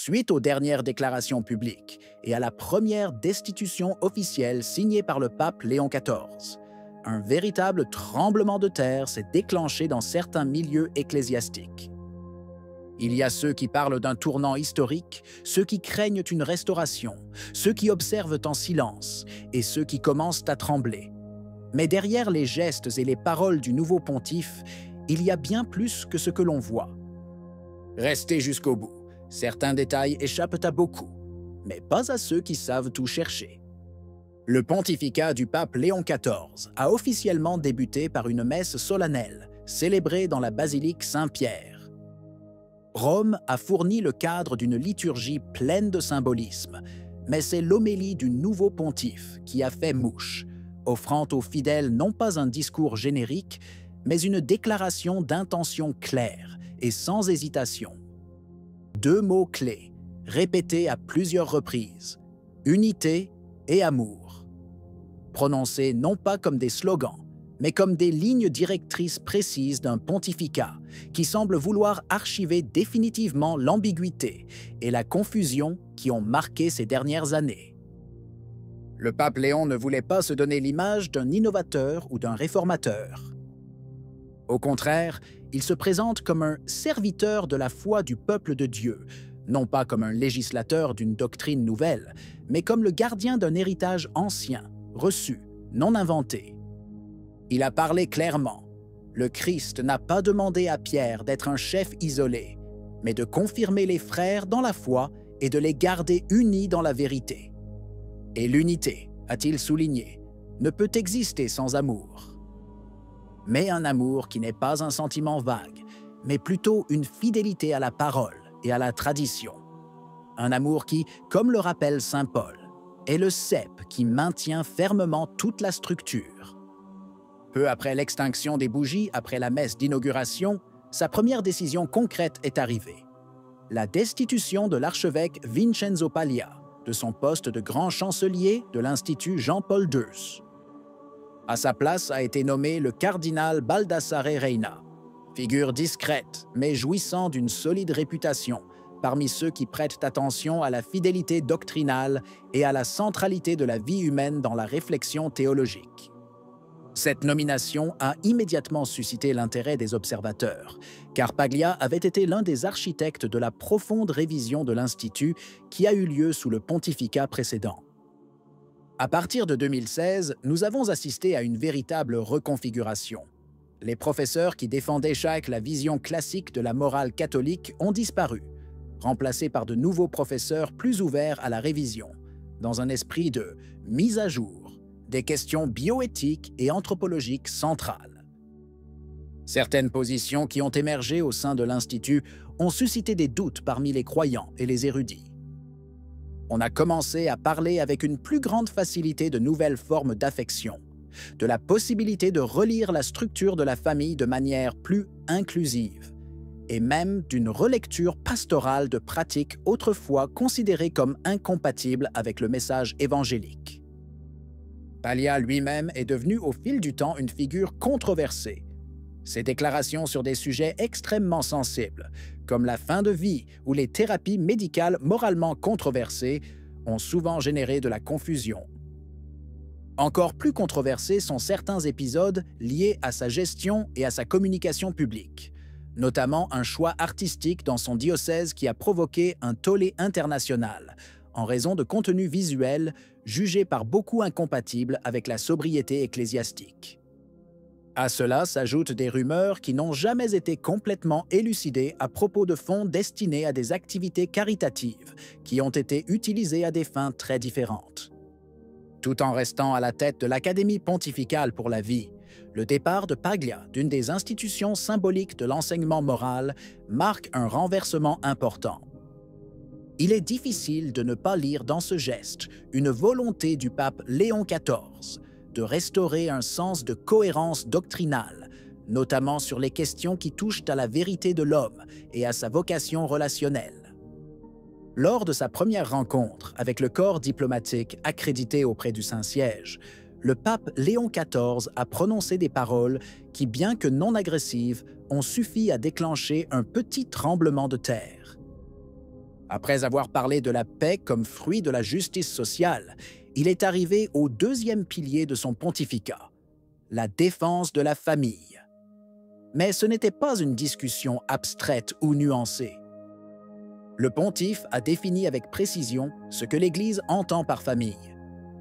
suite aux dernières déclarations publiques et à la première destitution officielle signée par le pape Léon XIV, un véritable tremblement de terre s'est déclenché dans certains milieux ecclésiastiques. Il y a ceux qui parlent d'un tournant historique, ceux qui craignent une restauration, ceux qui observent en silence et ceux qui commencent à trembler. Mais derrière les gestes et les paroles du nouveau pontife, il y a bien plus que ce que l'on voit. Restez jusqu'au bout. Certains détails échappent à beaucoup, mais pas à ceux qui savent tout chercher. Le pontificat du pape Léon XIV a officiellement débuté par une messe solennelle, célébrée dans la basilique Saint-Pierre. Rome a fourni le cadre d'une liturgie pleine de symbolisme, mais c'est l'homélie du nouveau pontife qui a fait mouche, offrant aux fidèles non pas un discours générique, mais une déclaration d'intention claire et sans hésitation. 2 mots clés, répétés à plusieurs reprises, unité et amour. Prononcés non pas comme des slogans, mais comme des lignes directrices précises d'un pontificat qui semble vouloir archiver définitivement l'ambiguïté et la confusion qui ont marqué ces dernières années. Le pape Léon ne voulait pas se donner l'image d'un innovateur ou d'un réformateur. Au contraire, il se présente comme un serviteur de la foi du peuple de Dieu, non pas comme un législateur d'une doctrine nouvelle, mais comme le gardien d'un héritage ancien, reçu, non inventé. Il a parlé clairement. Le Christ n'a pas demandé à Pierre d'être un chef isolé, mais de confirmer les frères dans la foi et de les garder unis dans la vérité. Et l'unité, a-t-il souligné, ne peut exister sans amour. Mais un amour qui n'est pas un sentiment vague, mais plutôt une fidélité à la parole et à la tradition. Un amour qui, comme le rappelle saint Paul, est le cep qui maintient fermement toute la structure. Peu après l'extinction des bougies, après la messe d'inauguration, sa première décision concrète est arrivée. La destitution de l'archevêque Vincenzo Paglia de son poste de grand chancelier de l'Institut Jean-Paul II. À sa place a été nommé le cardinal Baldassare Reina, figure discrète mais jouissant d'une solide réputation parmi ceux qui prêtent attention à la fidélité doctrinale et à la centralité de la vie humaine dans la réflexion théologique. Cette nomination a immédiatement suscité l'intérêt des observateurs, car Paglia avait été l'un des architectes de la profonde révision de l'Institut qui a eu lieu sous le pontificat précédent. À partir de 2016, nous avons assisté à une véritable reconfiguration. Les professeurs qui défendaient chaque la vision classique de la morale catholique ont disparu, remplacés par de nouveaux professeurs plus ouverts à la révision, dans un esprit de mise à jour des questions bioéthiques et anthropologiques centrales. Certaines positions qui ont émergé au sein de l'Institut ont suscité des doutes parmi les croyants et les érudits. On a commencé à parler avec une plus grande facilité de nouvelles formes d'affection, de la possibilité de relire la structure de la famille de manière plus inclusive, et même d'une relecture pastorale de pratiques autrefois considérées comme incompatibles avec le message évangélique. Paglia lui-même est devenu au fil du temps une figure controversée. Ses déclarations sur des sujets extrêmement sensibles, comme la fin de vie ou les thérapies médicales moralement controversées, ont souvent généré de la confusion. Encore plus controversés sont certains épisodes liés à sa gestion et à sa communication publique, notamment un choix artistique dans son diocèse qui a provoqué un tollé international, en raison de contenus visuels jugés par beaucoup incompatibles avec la sobriété ecclésiastique. À cela s'ajoutent des rumeurs qui n'ont jamais été complètement élucidées à propos de fonds destinés à des activités caritatives qui ont été utilisés à des fins très différentes. Tout en restant à la tête de l'Académie pontificale pour la vie, le départ de Paglia d'une des institutions symboliques de l'enseignement moral marque un renversement important. Il est difficile de ne pas lire dans ce geste une volonté du pape Léon XIV de restaurer un sens de cohérence doctrinale, notamment sur les questions qui touchent à la vérité de l'homme et à sa vocation relationnelle. Lors de sa première rencontre avec le corps diplomatique accrédité auprès du Saint-Siège, le pape Léon XIV a prononcé des paroles qui, bien que non agressives, ont suffi à déclencher un petit tremblement de terre. Après avoir parlé de la paix comme fruit de la justice sociale, il est arrivé au deuxième pilier de son pontificat, la défense de la famille. Mais ce n'était pas une discussion abstraite ou nuancée. Le pontife a défini avec précision ce que l'Église entend par famille.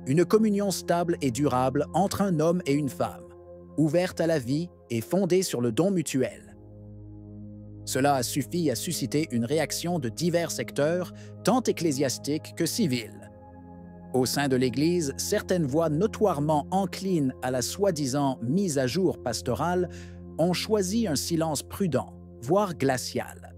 Une communion stable et durable entre un homme et une femme, ouverte à la vie et fondée sur le don mutuel. Cela a suffi à susciter une réaction de divers secteurs, tant ecclésiastiques que civils. Au sein de l'Église, certaines voix notoirement enclines à la soi-disant mise à jour pastorale ont choisi un silence prudent, voire glacial.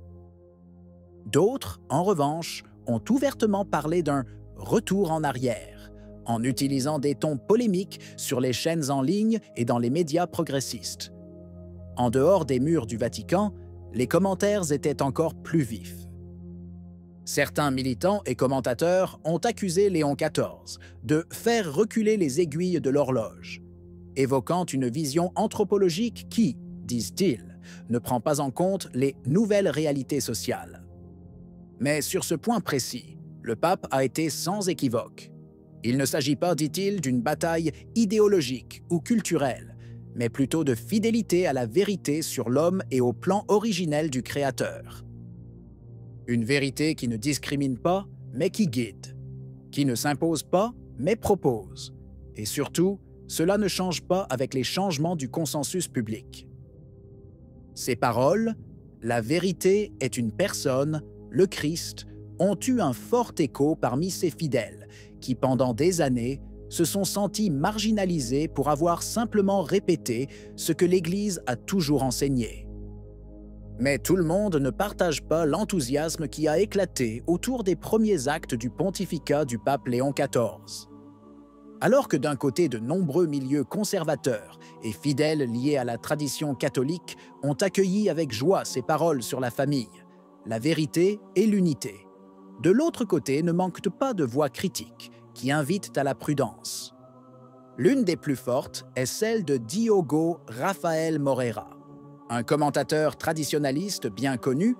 D'autres, en revanche, ont ouvertement parlé d'un « retour en arrière », en utilisant des tons polémiques sur les chaînes en ligne et dans les médias progressistes. En dehors des murs du Vatican, les commentaires étaient encore plus vifs. Certains militants et commentateurs ont accusé Léon XIV de faire reculer les aiguilles de l'horloge, évoquant une vision anthropologique qui, disent-ils, ne prend pas en compte les nouvelles réalités sociales. Mais sur ce point précis, le pape a été sans équivoque. Il ne s'agit pas, dit-il, d'une bataille idéologique ou culturelle, mais plutôt de fidélité à la vérité sur l'homme et au plan originel du Créateur. Une vérité qui ne discrimine pas, mais qui guide, qui ne s'impose pas, mais propose. Et surtout, cela ne change pas avec les changements du consensus public. Ces paroles, « La vérité est une personne », le Christ, ont eu un fort écho parmi ses fidèles, qui pendant des années se sont sentis marginalisés pour avoir simplement répété ce que l'Église a toujours enseigné. Mais tout le monde ne partage pas l'enthousiasme qui a éclaté autour des premiers actes du pontificat du pape Léon XIV. Alors que d'un côté de nombreux milieux conservateurs et fidèles liés à la tradition catholique ont accueilli avec joie ses paroles sur la famille, la vérité et l'unité, de l'autre côté ne manquent pas de voix critiques qui invitent à la prudence. L'une des plus fortes est celle de Diogo Rafael Moreira, un commentateur traditionnaliste bien connu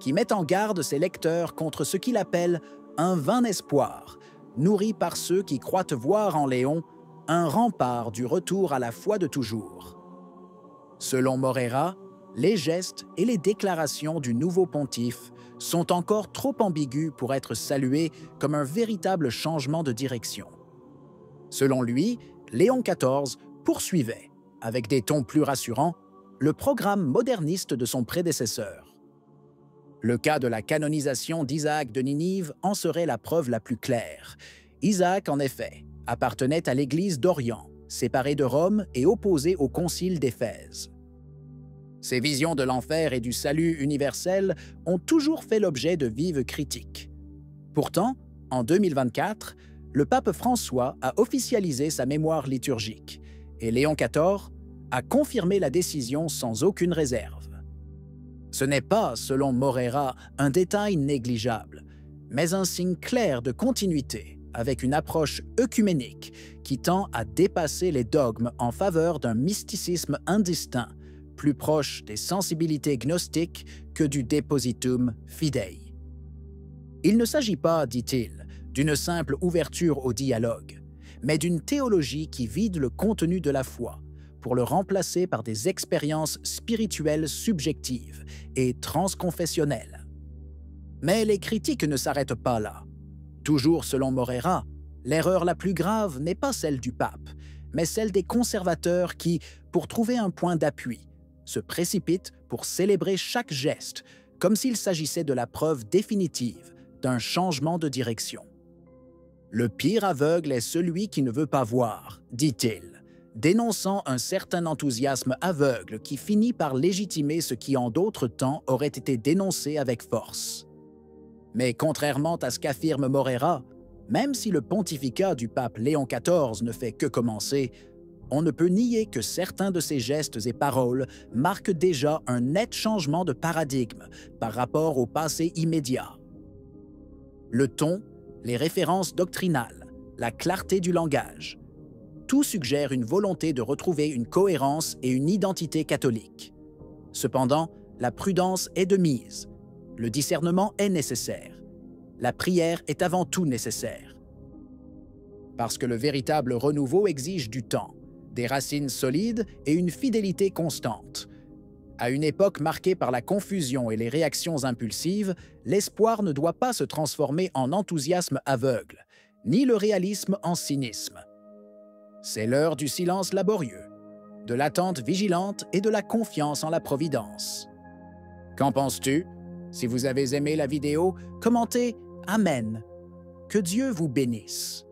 qui met en garde ses lecteurs contre ce qu'il appelle un vain espoir, nourri par ceux qui croient voir en Léon un rempart du retour à la foi de toujours. Selon Moreira, les gestes et les déclarations du nouveau pontife sont encore trop ambigus pour être salués comme un véritable changement de direction. Selon lui, Léon XIV poursuivait, avec des tons plus rassurants, le programme moderniste de son prédécesseur. Le cas de la canonisation d'Isaac de Ninive en serait la preuve la plus claire. Isaac, en effet, appartenait à l'Église d'Orient, séparée de Rome et opposée au Concile d'Éphèse. Ses visions de l'enfer et du salut universel ont toujours fait l'objet de vives critiques. Pourtant, en 2024, le pape François a officialisé sa mémoire liturgique et Léon XIV a confirmé la décision sans aucune réserve. Ce n'est pas, selon Moreira, un détail négligeable, mais un signe clair de continuité avec une approche œcuménique qui tend à dépasser les dogmes en faveur d'un mysticisme indistinct, plus proche des sensibilités gnostiques que du depositum fidei. Il ne s'agit pas, dit-il, d'une simple ouverture au dialogue, mais d'une théologie qui vide le contenu de la foi pour le remplacer par des expériences spirituelles subjectives et transconfessionnelles. Mais les critiques ne s'arrêtent pas là. Toujours selon Moreira, l'erreur la plus grave n'est pas celle du pape, mais celle des conservateurs qui, pour trouver un point d'appui, se précipitent pour célébrer chaque geste, comme s'il s'agissait de la preuve définitive d'un changement de direction. Le pire aveugle est celui qui ne veut pas voir, dit-il, dénonçant un certain enthousiasme aveugle qui finit par légitimer ce qui en d'autres temps aurait été dénoncé avec force. Mais contrairement à ce qu'affirme Moreira, même si le pontificat du pape Léon XIV ne fait que commencer, on ne peut nier que certains de ses gestes et paroles marquent déjà un net changement de paradigme par rapport au passé immédiat. Le ton, les références doctrinales, la clarté du langage, tout suggère une volonté de retrouver une cohérence et une identité catholique. Cependant, la prudence est de mise, le discernement est nécessaire, la prière est avant tout nécessaire. Parce que le véritable renouveau exige du temps, des racines solides et une fidélité constante. À une époque marquée par la confusion et les réactions impulsives, l'espoir ne doit pas se transformer en enthousiasme aveugle, ni le réalisme en cynisme. C'est l'heure du silence laborieux, de l'attente vigilante et de la confiance en la providence. Qu'en penses-tu? Si vous avez aimé la vidéo, commentez « Amen ». Que Dieu vous bénisse.